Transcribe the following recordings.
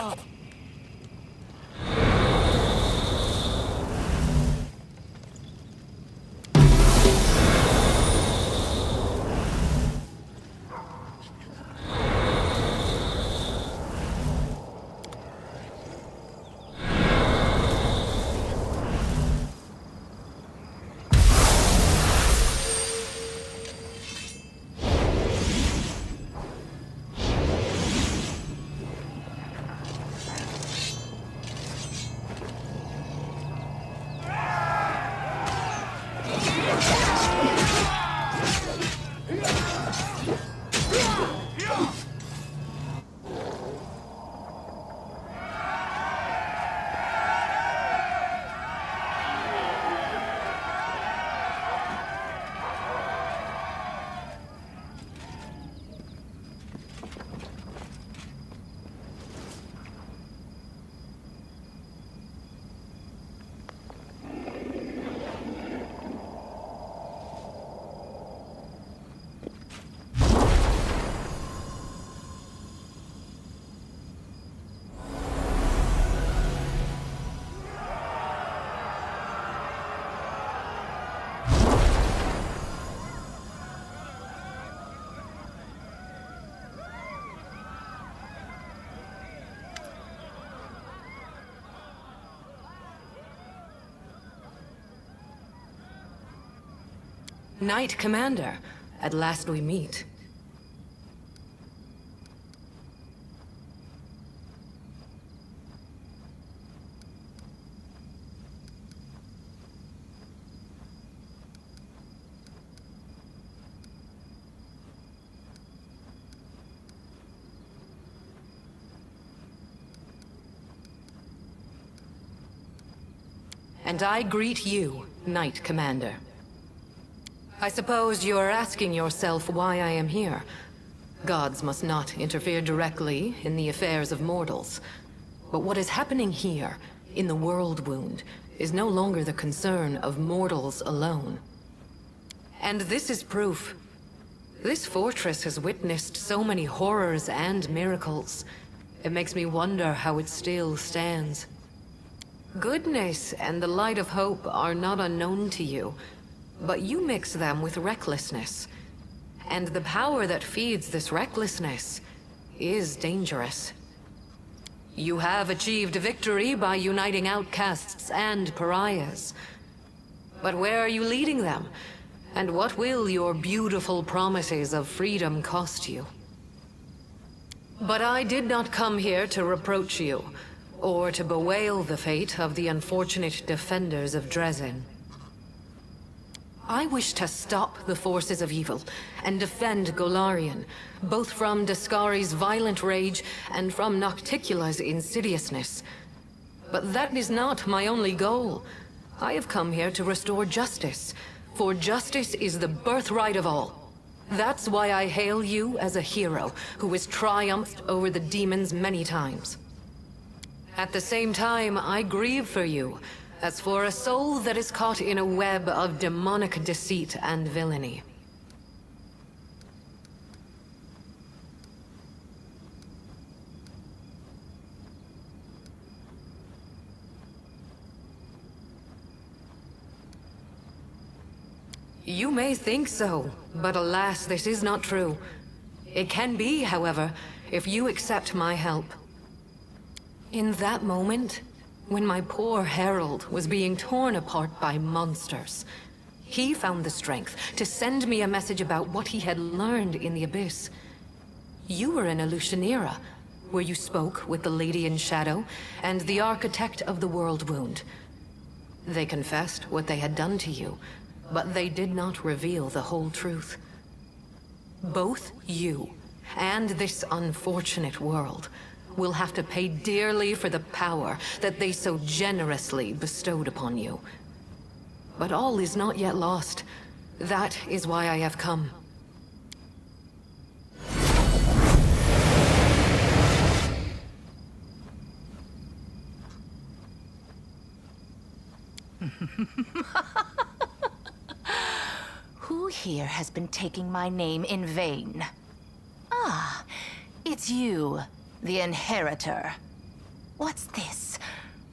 up. Knight Commander, at last we meet. And I greet you, Knight Commander. I suppose you're asking yourself why I am here. Gods must not interfere directly in the affairs of mortals. But what is happening here, in the World Wound, is no longer the concern of mortals alone. And this is proof. This fortress has witnessed so many horrors and miracles. It makes me wonder how it still stands. Goodness and the light of hope are not unknown to you. But you mix them with recklessness. And the power that feeds this recklessness is dangerous. You have achieved victory by uniting outcasts and pariahs. But where are you leading them? And what will your beautiful promises of freedom cost you? But I did not come here to reproach you, or to bewail the fate of the unfortunate defenders of Dresden. I wish to stop the forces of evil and defend Golarion, both from Daskari's violent rage and from Nocticula's insidiousness. But that is not my only goal. I have come here to restore justice, for justice is the birthright of all. That's why I hail you as a hero who has triumphed over the demons many times. At the same time, I grieve for you, as for a soul that is caught in a web of demonic deceit and villainy. You may think so, but alas, this is not true. It can be, however, if you accept my help. In that moment, when my poor Herald was being torn apart by monsters, he found the strength to send me a message about what he had learned in the Abyss. You were in Elutionera, where you spoke with the Lady in Shadow and the Architect of the World Wound. They confessed what they had done to you, but they did not reveal the whole truth. Both you and this unfortunate world will have to pay dearly for the power that they so generously bestowed upon you. But all is not yet lost. That is why I have come. Who here has been taking my name in vain? Ah, it's you, the Inheritor. What's this?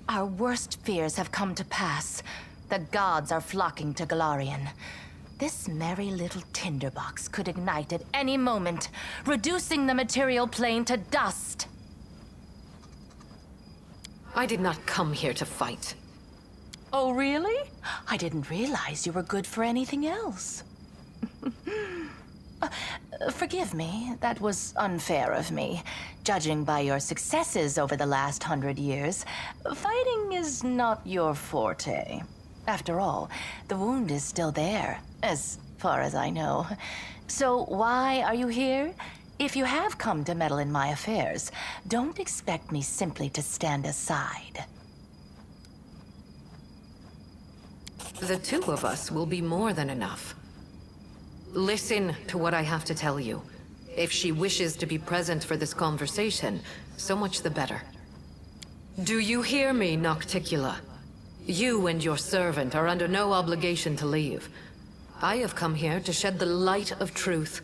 Our worst fears have come to pass. The gods are flocking to Galarian. This merry little tinderbox could ignite at any moment, reducing the material plane to dust. I did not come here to fight. Oh, really? I didn't realize you were good for anything else. Forgive me, that was unfair of me. Judging by your successes over the last 100 years, fighting is not your forte. After all, the wound is still there, as far as I know. So why are you here? If you have come to meddle in my affairs, don't expect me simply to stand aside. The two of us will be more than enough. Listen to what I have to tell you. If she wishes to be present for this conversation, so much the better. Do you hear me, Nocticula? You and your servant are under no obligation to leave. I have come here to shed the light of truth.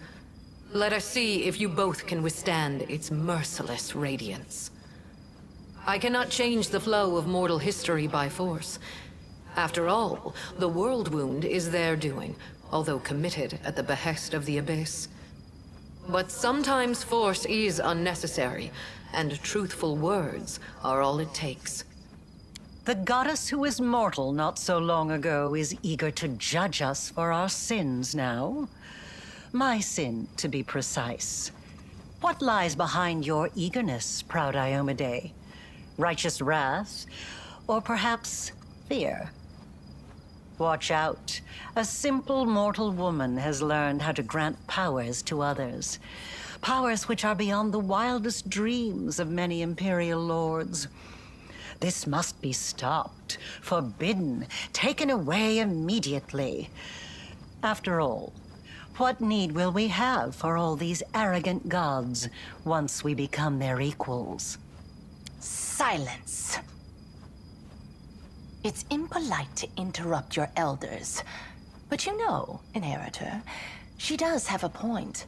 Let us see if you both can withstand its merciless radiance. I cannot change the flow of mortal history by force. After all, the world wound is their doing, although committed at the behest of the Abyss. But sometimes force is unnecessary, and truthful words are all it takes. The goddess who was mortal not so long ago is eager to judge us for our sins now. My sin, to be precise. What lies behind your eagerness, proud Iomedae? Righteous wrath? Or perhaps fear? Watch out. A simple mortal woman has learned how to grant powers to others. Powers which are beyond the wildest dreams of many Imperial lords. This must be stopped, forbidden, taken away immediately. After all, what need will we have for all these arrogant gods once we become their equals? Silence. It's impolite to interrupt your elders. But you know, Inheritor, she does have a point.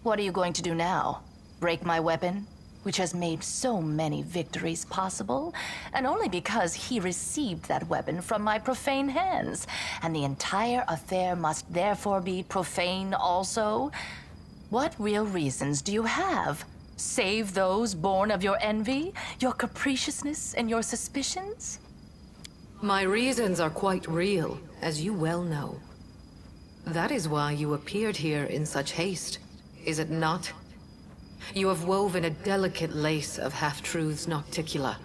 What are you going to do now? Break my weapon, which has made so many victories possible, and only because he received that weapon from my profane hands, and the entire affair must therefore be profane also? What real reasons do you have? Save those born of your envy, your capriciousness, and your suspicions? My reasons are quite real, as you well know. That is why you appeared here in such haste, is it not? You have woven a delicate lace of half-truths, Nocticula.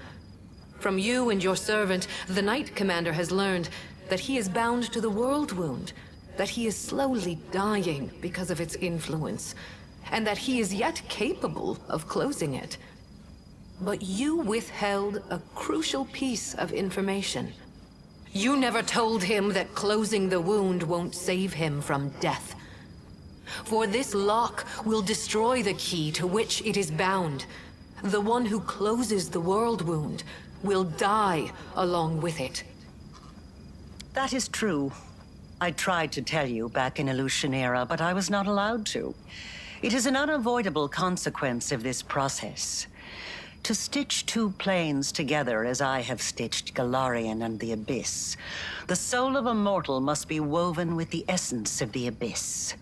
From you and your servant, the Knight Commander has learned that he is bound to the world wound, that he is slowly dying because of its influence, and that he is yet capable of closing it. But you withheld a crucial piece of information. You never told him that closing the wound won't save him from death. For this lock will destroy the key to which it is bound. The one who closes the world wound will die along with it. That is true. I tried to tell you back in Illusionera, but I was not allowed to. It is an unavoidable consequence of this process. To stitch two planes together as I have stitched Galarian and the Abyss, the soul of a mortal must be woven with the essence of the Abyss.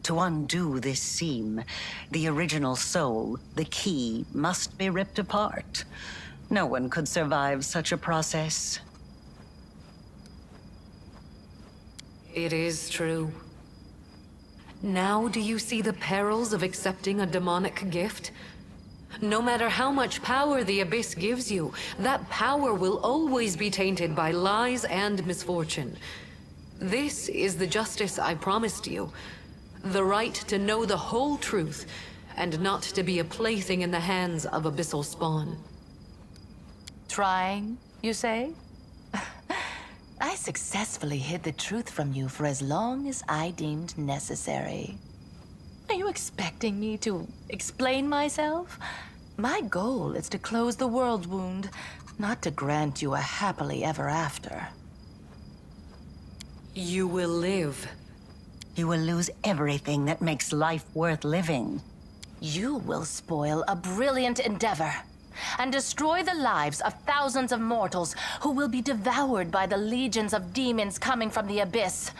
To undo this seam, the original soul, the key, must be ripped apart. No one could survive such a process. It is true. Now do you see the perils of accepting a demonic gift? No matter how much power the Abyss gives you, that power will always be tainted by lies and misfortune. This is the justice I promised you. The right to know the whole truth, and not to be a plaything in the hands of abyssal spawn. Trying, you say? I successfully hid the truth from you for as long as I deemed necessary. Are you expecting me to explain myself? My goal is to close the world wound, not to grant you a happily ever after. You will live. You will lose everything that makes life worth living. You will spoil a brilliant endeavor. and destroy the lives of thousands of mortals who will be devoured by the legions of demons coming from the abyss.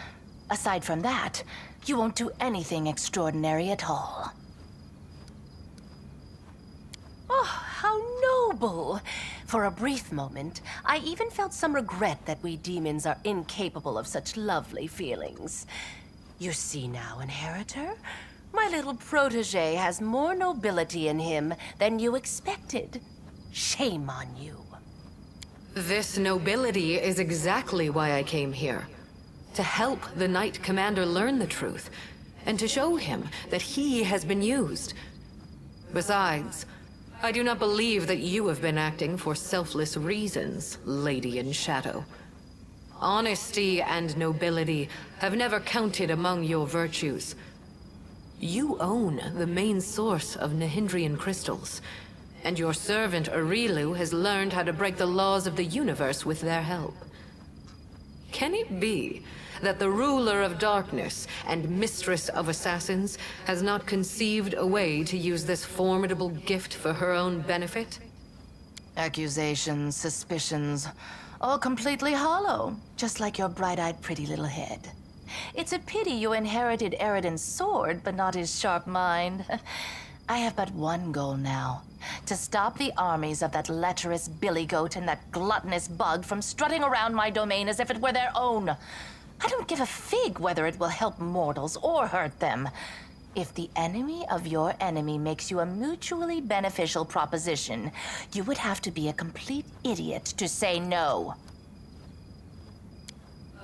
Aside from that, you won't do anything extraordinary at all. Oh, how noble! For a brief moment, I even felt some regret that we demons are incapable of such lovely feelings. You see now, Inheritor? My little protege has more nobility in him than you expected. Shame on you. This nobility is exactly why I came here. To help the Knight Commander learn the truth, and to show him that he has been used. Besides, I do not believe that you have been acting for selfless reasons, Lady in Shadow. Honesty and nobility have never counted among your virtues. You own the main source of Nahindrian crystals, and your servant Arilu has learned how to break the laws of the universe with their help. Can it be that the ruler of darkness and mistress of assassins has not conceived a way to use this formidable gift for her own benefit? Accusations, suspicions, all completely hollow, just like your bright-eyed pretty little head. It's a pity you inherited Eridan's sword, but not his sharp mind. I have but one goal now. To stop the armies of that lecherous billygoat and that gluttonous bug from strutting around my domain as if it were their own. I don't give a fig whether it will help mortals or hurt them. If the enemy of your enemy makes you a mutually beneficial proposition, you would have to be a complete idiot to say no.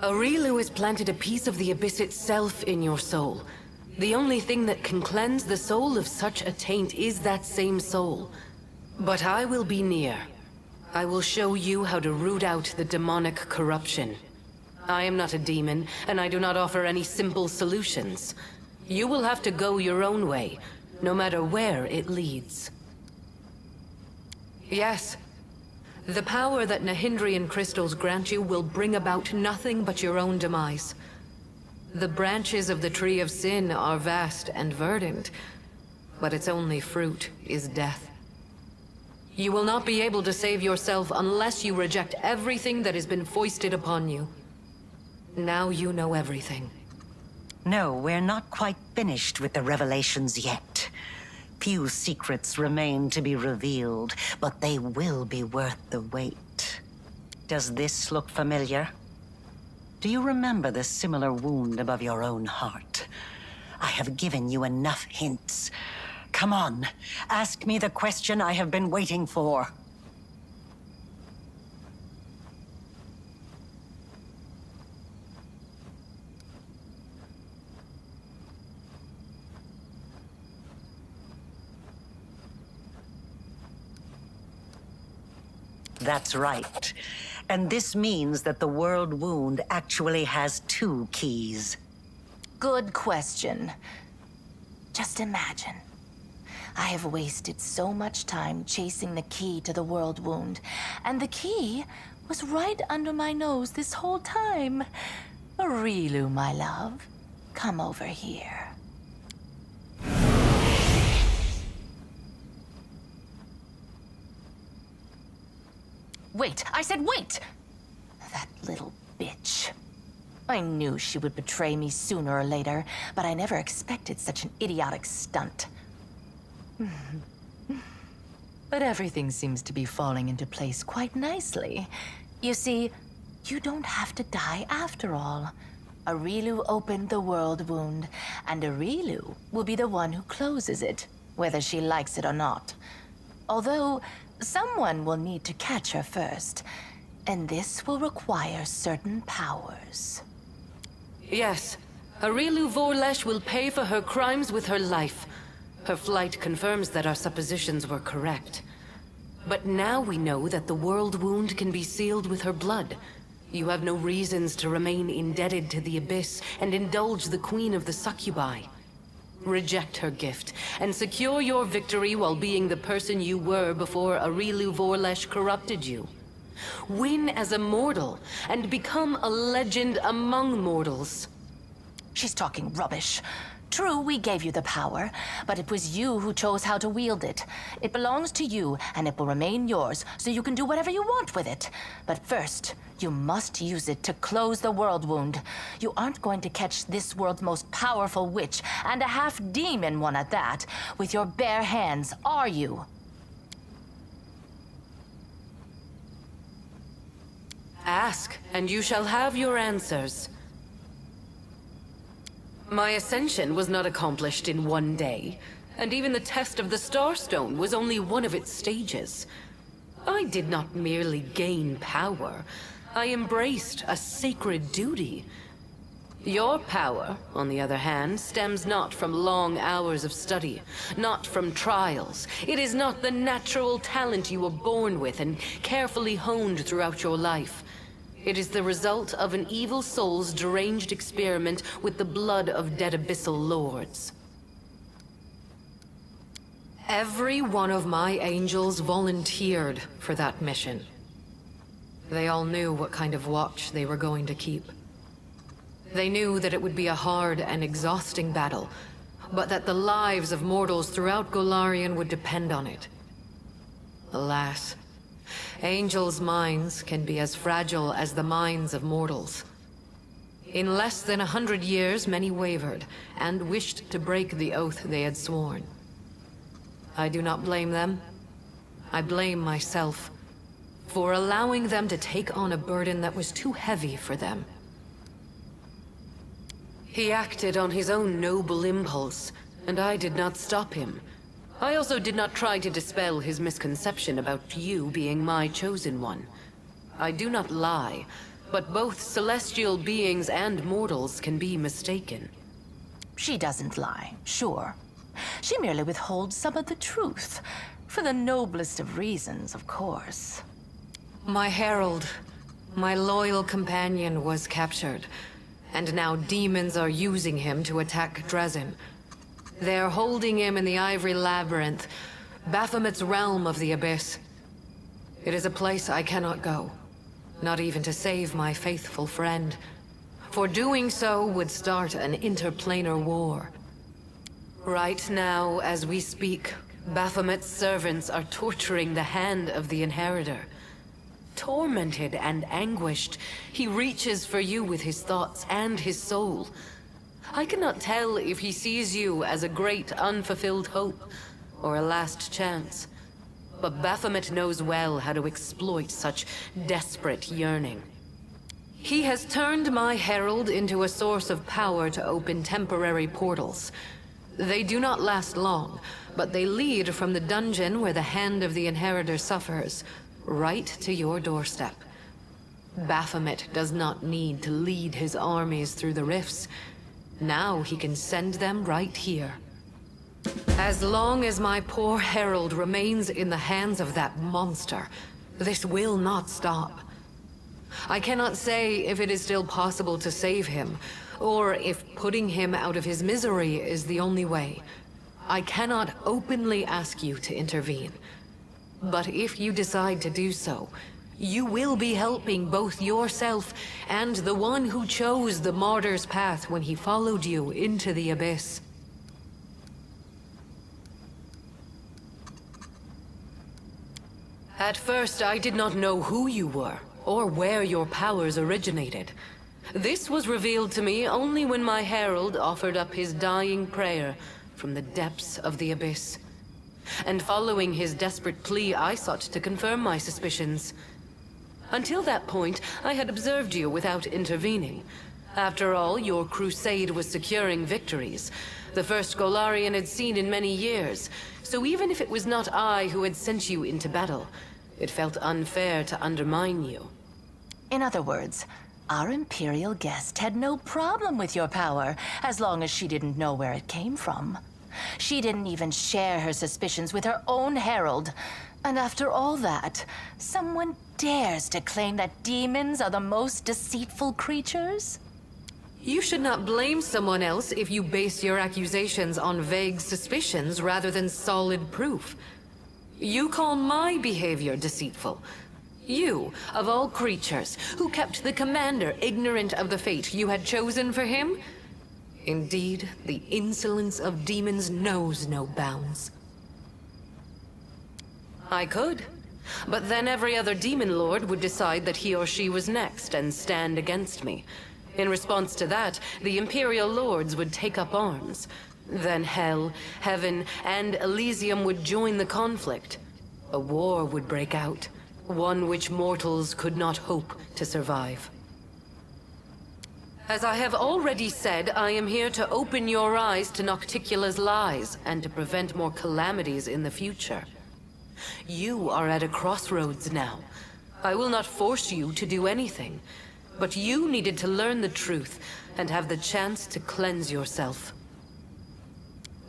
Arilu has planted a piece of the abyss itself in your soul. The only thing that can cleanse the soul of such a taint is that same soul. But I will be near. I will show you how to root out the demonic corruption. I am not a demon, and I do not offer any simple solutions. You will have to go your own way, no matter where it leads. Yes. The power that Nahindrian crystals grant you will bring about nothing but your own demise. The branches of the Tree of Sin are vast and verdant, but its only fruit is death. You will not be able to save yourself unless you reject everything that has been foisted upon you. Now you know everything. No, we're not quite finished with the revelations yet. Few secrets remain to be revealed, but they will be worth the wait. Does this look familiar? Do you remember the similar wound above your own heart? I have given you enough hints. Come on, ask me the question I have been waiting for. That's right. And this means that the world wound actually has 2 keys. Good question. Just imagine. I have wasted so much time chasing the key to the world wound, and the key was right under my nose this whole time. Arilu, my love, come over here. Wait, I said wait! That little bitch. I knew she would betray me sooner or later, but I never expected such an idiotic stunt. But everything seems to be falling into place quite nicely. You see, you don't have to die after all. Arilu opened the world wound, and Arilu will be the one who closes it, whether she likes it or not. Although, someone will need to catch her first, and this will require certain powers. Yes, Arilu Vorlesh will pay for her crimes with her life. Her flight confirms that our suppositions were correct. But now we know that the world wound can be sealed with her blood. You have no reasons to remain indebted to the Abyss and indulge the Queen of the Succubi. Reject her gift, and secure your victory while being the person you were before Arilu Vorlesh corrupted you. Win as a mortal, and become a legend among mortals. She's talking rubbish. True, we gave you the power, but it was you who chose how to wield it. It belongs to you, and it will remain yours, so you can do whatever you want with it. But first, you must use it to close the world wound. You aren't going to catch this world's most powerful witch, and a half-demon one at that, with your bare hands, are you? Ask, and you shall have your answers. My ascension was not accomplished in one day, and even the test of the Starstone was only one of its stages. I did not merely gain power, I embraced a sacred duty. Your power, on the other hand, stems not from long hours of study, not from trials. It is not the natural talent you were born with and carefully honed throughout your life. It is the result of an evil soul's deranged experiment with the blood of dead abyssal lords. Every one of my angels volunteered for that mission. They all knew what kind of watch they were going to keep. They knew that it would be a hard and exhausting battle, but that the lives of mortals throughout Golarion would depend on it. Alas, angels' minds can be as fragile as the minds of mortals. In less than 100 years, many wavered, and wished to break the oath they had sworn. I do not blame them. I blame myself for allowing them to take on a burden that was too heavy for them. He acted on his own noble impulse, and I did not stop him. I also did not try to dispel his misconception about you being my chosen one. I do not lie, but both celestial beings and mortals can be mistaken. She doesn't lie, sure. She merely withholds some of the truth. For the noblest of reasons, of course. My herald, my loyal companion, was captured, and now demons are using him to attack Dresden. They're holding him in the Ivory Labyrinth, Baphomet's realm of the Abyss. It is a place I cannot go, not even to save my faithful friend. For doing so would start an interplanar war. Right now, as we speak, Baphomet's servants are torturing the hand of the Inheritor. Tormented and anguished, he reaches for you with his thoughts and his soul. I cannot tell if he sees you as a great unfulfilled hope or a last chance. But Baphomet knows well how to exploit such desperate yearning. He has turned my herald into a source of power to open temporary portals. They do not last long, but they lead from the dungeon where the hand of the Inheritor suffers, right to your doorstep. Baphomet does not need to lead his armies through the rifts. Now he can send them right here. As long as my poor herald remains in the hands of that monster, this will not stop. I cannot say if it is still possible to save him, or if putting him out of his misery is the only way. I cannot openly ask you to intervene. But if you decide to do so, you will be helping both yourself and the one who chose the martyr's path when he followed you into the Abyss. At first, I did not know who you were, or where your powers originated. This was revealed to me only when my herald offered up his dying prayer from the depths of the Abyss. And following his desperate plea, I sought to confirm my suspicions. Until that point, I had observed you without intervening. After all, your crusade was securing victories, the first Golarion had seen in many years. So even if it was not I who had sent you into battle, it felt unfair to undermine you. In other words, our Imperial guest had no problem with your power, as long as she didn't know where it came from. She didn't even share her suspicions with her own herald. And after all that, someone dares to claim that demons are the most deceitful creatures? You should not blame someone else if you base your accusations on vague suspicions rather than solid proof. You call my behavior deceitful. You, of all creatures, who kept the commander ignorant of the fate you had chosen for him? Indeed, the insolence of demons knows no bounds. I could. But then every other demon lord would decide that he or she was next and stand against me. In response to that, the Imperial Lords would take up arms. Then Hell, Heaven, and Elysium would join the conflict. A war would break out, one which mortals could not hope to survive. As I have already said, I am here to open your eyes to Nocticula's lies and to prevent more calamities in the future. You are at a crossroads now. I will not force you to do anything, but you needed to learn the truth and have the chance to cleanse yourself.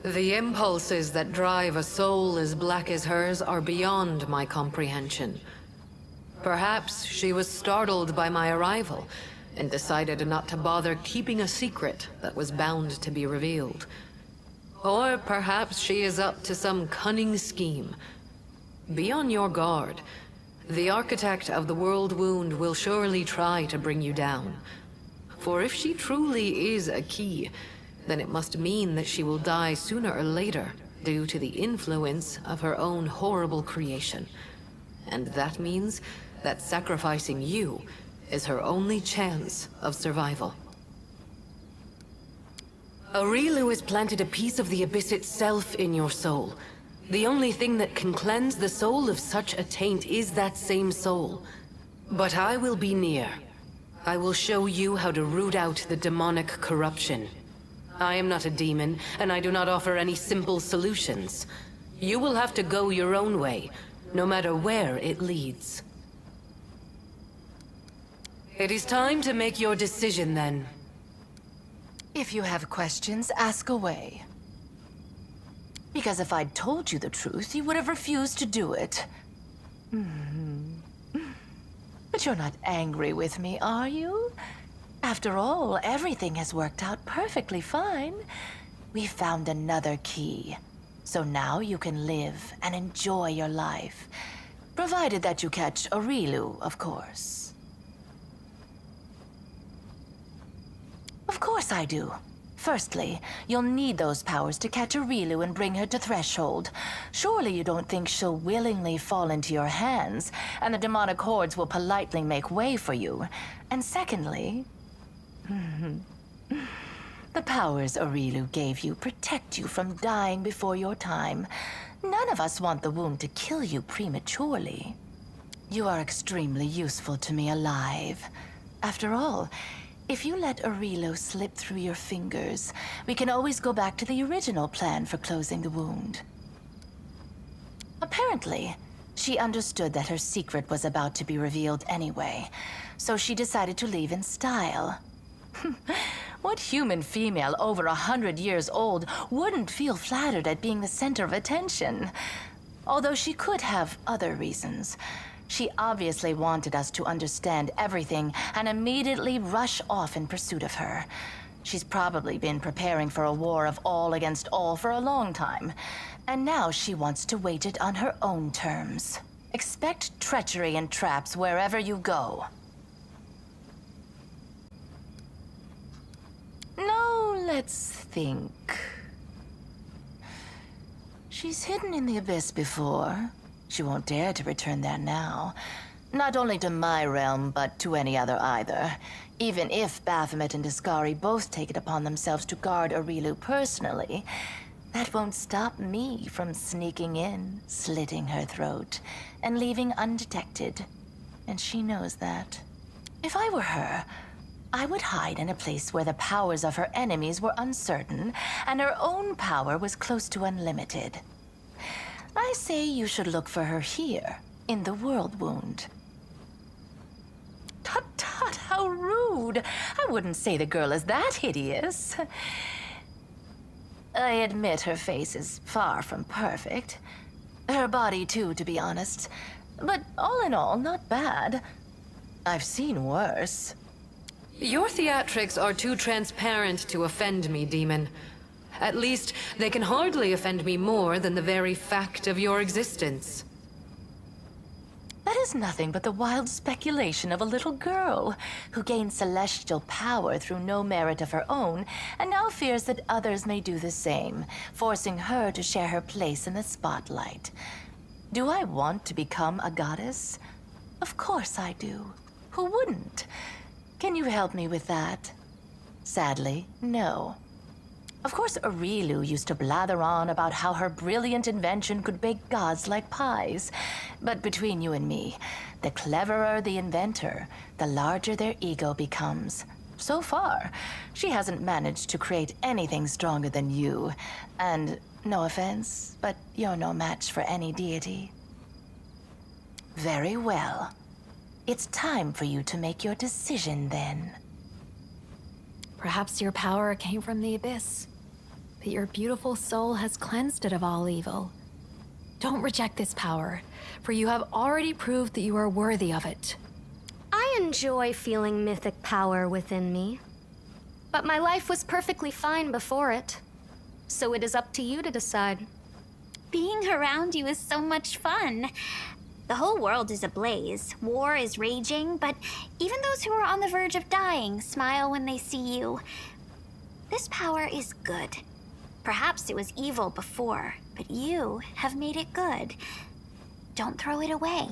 The impulses that drive a soul as black as hers are beyond my comprehension. Perhaps she was startled by my arrival and decided not to bother keeping a secret that was bound to be revealed. Or perhaps she is up to some cunning scheme. Be on your guard. The architect of the world wound will surely try to bring you down. For if she truly is a key, then it must mean that she will die sooner or later due to the influence of her own horrible creation. And that means that sacrificing you is her only chance of survival. Aurilu has planted a piece of the abyss itself in your soul. The only thing that can cleanse the soul of such a taint is that same soul. But I will be near. I will show you how to root out the demonic corruption. I am not a demon, and I do not offer any simple solutions. You will have to go your own way, no matter where it leads. It is time to make your decision, then. If you have questions, ask away. Because if I'd told you the truth, you would have refused to do it. But you're not angry with me, are you? After all, everything has worked out perfectly fine. We found another key. So now you can live and enjoy your life. Provided that you catch Aurilu, of course. Of course I do. Firstly, you'll need those powers to catch Aurilu and bring her to Threshold. Surely you don't think she'll willingly fall into your hands, and the demonic hordes will politely make way for you. And secondly, the powers Aurilu gave you protect you from dying before your time. None of us want the wound to kill you prematurely. You are extremely useful to me alive. After all, if you let Aurilu slip through your fingers, we can always go back to the original plan for closing the wound. Apparently, she understood that her secret was about to be revealed anyway, so she decided to leave in style. What human female over 100 years old wouldn't feel flattered at being the center of attention? Although she could have other reasons. She obviously wanted us to understand everything and immediately rush off in pursuit of her. She's probably been preparing for a war of all against all for a long time, and now she wants to wage it on her own terms. Expect treachery and traps wherever you go. Now, let's think. She's hidden in the abyss before. She won't dare to return there now. Not only to my realm, but to any other either. Even if Baphomet and Discari both take it upon themselves to guard Aurilu personally, that won't stop me from sneaking in, slitting her throat, and leaving undetected. And she knows that. If I were her, I would hide in a place where the powers of her enemies were uncertain, and her own power was close to unlimited. I say you should look for her here, in the World Wound. Tut tut, how rude! I wouldn't say the girl is that hideous. I admit her face is far from perfect. Her body too, to be honest. But all in all, not bad. I've seen worse. Your theatrics are too transparent to offend me, demon. At least, they can hardly offend me more than the very fact of your existence. That is nothing but the wild speculation of a little girl who gained celestial power through no merit of her own and now fears that others may do the same, forcing her to share her place in the spotlight. Do I want to become a goddess? Of course I do. Who wouldn't? Can you help me with that? Sadly, no. Of course, Arilu used to blather on about how her brilliant invention could bake gods like pies. But between you and me, the cleverer the inventor, the larger their ego becomes. So far, she hasn't managed to create anything stronger than you. And, no offense, but you're no match for any deity. Very well. It's time for you to make your decision then. Perhaps your power came from the abyss, but your beautiful soul has cleansed it of all evil. Don't reject this power, for you have already proved that you are worthy of it. I enjoy feeling mythic power within me. But my life was perfectly fine before it. So it is up to you to decide. Being around you is so much fun. The whole world is ablaze. War is raging, but even those who are on the verge of dying smile when they see you. This power is good. Perhaps it was evil before, but you have made it good. Don't throw it away.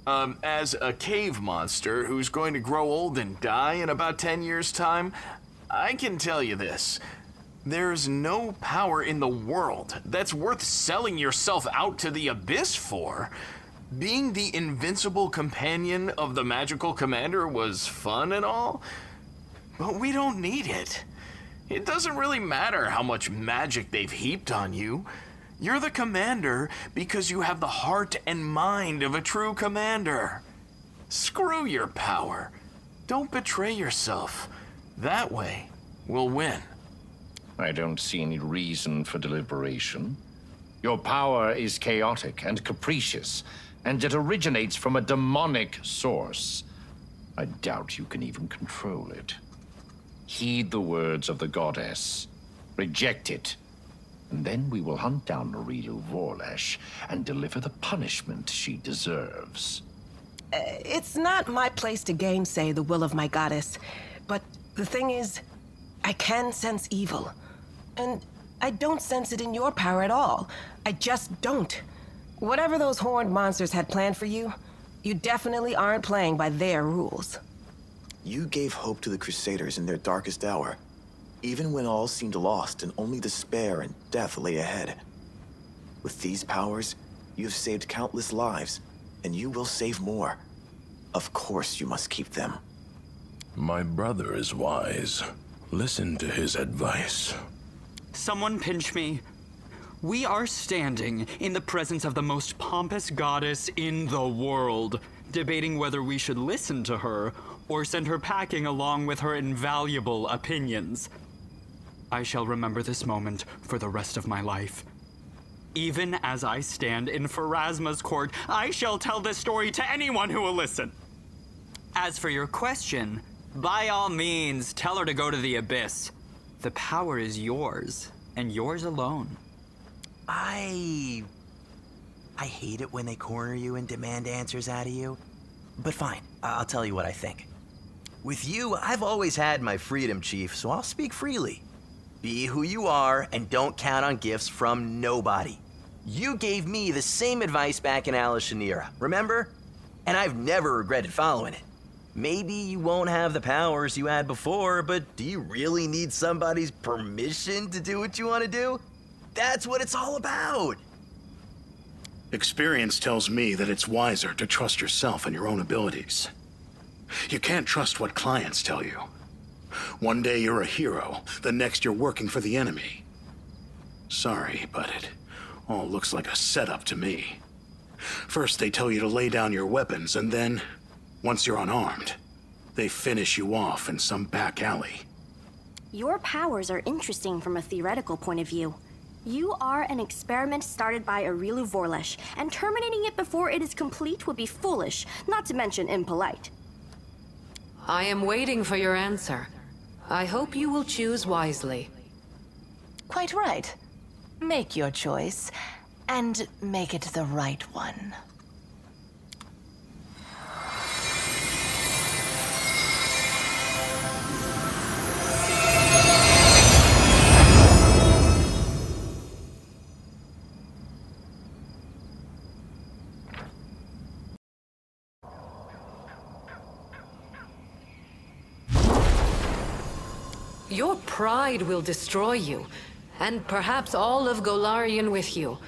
As a cave monster who's going to grow old and die in about 10 years' time, I can tell you this. There's no power in the world that's worth selling yourself out to the abyss for. Being the invincible companion of the magical commander was fun and all, but we don't need it. It doesn't really matter how much magic they've heaped on you. You're the commander because you have the heart and mind of a true commander. Screw your power. Don't betray yourself. That way, we'll win. I don't see any reason for deliberation. Your power is chaotic and capricious, and it originates from a demonic source. I doubt you can even control it. Heed the words of the goddess. Reject it. And then we will hunt down Arilu Vorlesh and deliver the punishment she deserves. It's not my place to gainsay the will of my goddess, but the thing is, I can sense evil. And I don't sense it in your power at all. I just don't. Whatever those horned monsters had planned for you, you definitely aren't playing by their rules. You gave hope to the Crusaders in their darkest hour, even when all seemed lost and only despair and death lay ahead. With these powers, you have saved countless lives, and you will save more. Of course you must keep them. My brother is wise. Listen to his advice. Someone pinch me. We are standing in the presence of the most pompous goddess in the world, debating whether we should listen to her or send her packing along with her invaluable opinions. I shall remember this moment for the rest of my life. Even as I stand in Pharasma's court, I shall tell this story to anyone who will listen. As for your question, by all means, tell her to go to the abyss. The power is yours, and yours alone. I hate it when they corner you and demand answers out of you. But fine, I'll tell you what I think. With you, I've always had my freedom, Chief, so I'll speak freely. Be who you are, and don't count on gifts from nobody. You gave me the same advice back in Alishanira, remember? And I've never regretted following it. Maybe you won't have the powers you had before, but do you really need somebody's permission to do what you want to do? That's what it's all about! Experience tells me that it's wiser to trust yourself and your own abilities. You can't trust what clients tell you. One day you're a hero, the next you're working for the enemy. Sorry, but it all looks like a setup to me. First they tell you to lay down your weapons, and then, once you're unarmed, they finish you off in some back alley. Your powers are interesting from a theoretical point of view. You are an experiment started by Arilu Vorlesh, and terminating it before it is complete would be foolish, not to mention impolite. I am waiting for your answer. I hope you will choose wisely. Quite right. Make your choice, and make it the right one. Your pride will destroy you, and perhaps all of Golarion with you.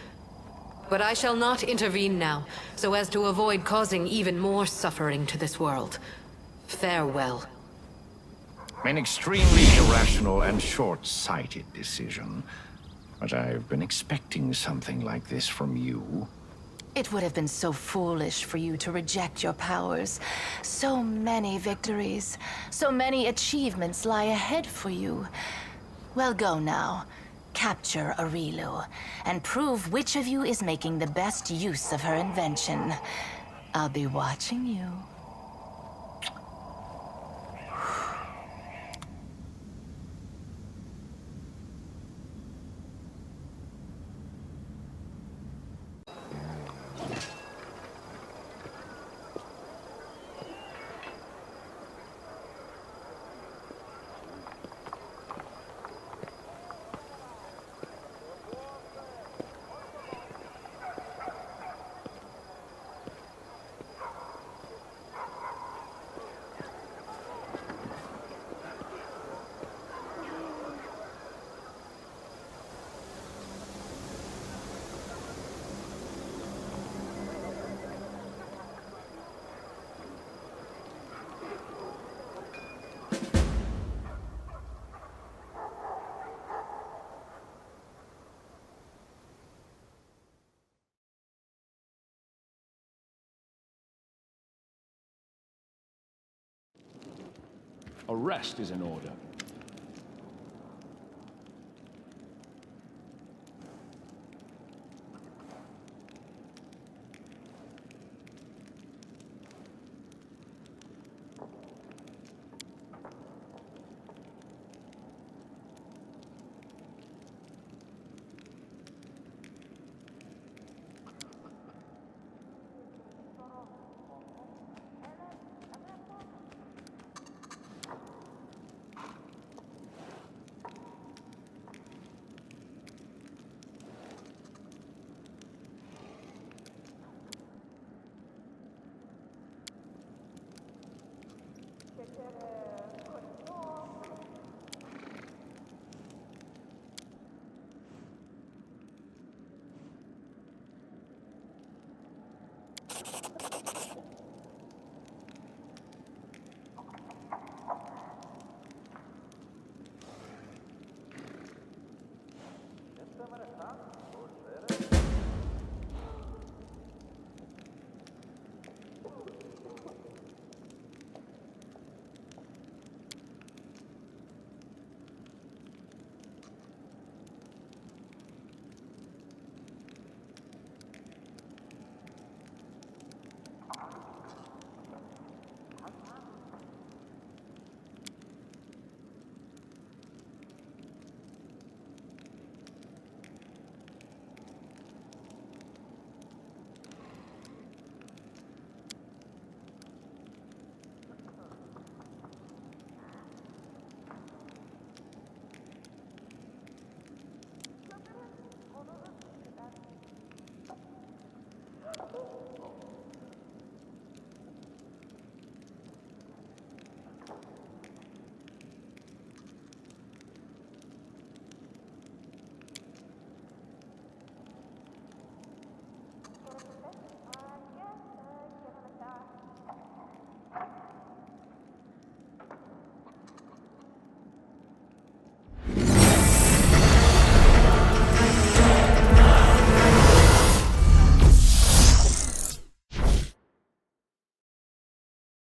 But I shall not intervene now, so as to avoid causing even more suffering to this world. Farewell. An extremely irrational and short-sighted decision. But I've been expecting something like this from you. It would have been so foolish for you to reject your powers. So many victories, so many achievements lie ahead for you. Well, go now. Capture Arilu, and prove which of you is making the best use of her invention. I'll be watching you. Arrest is in order.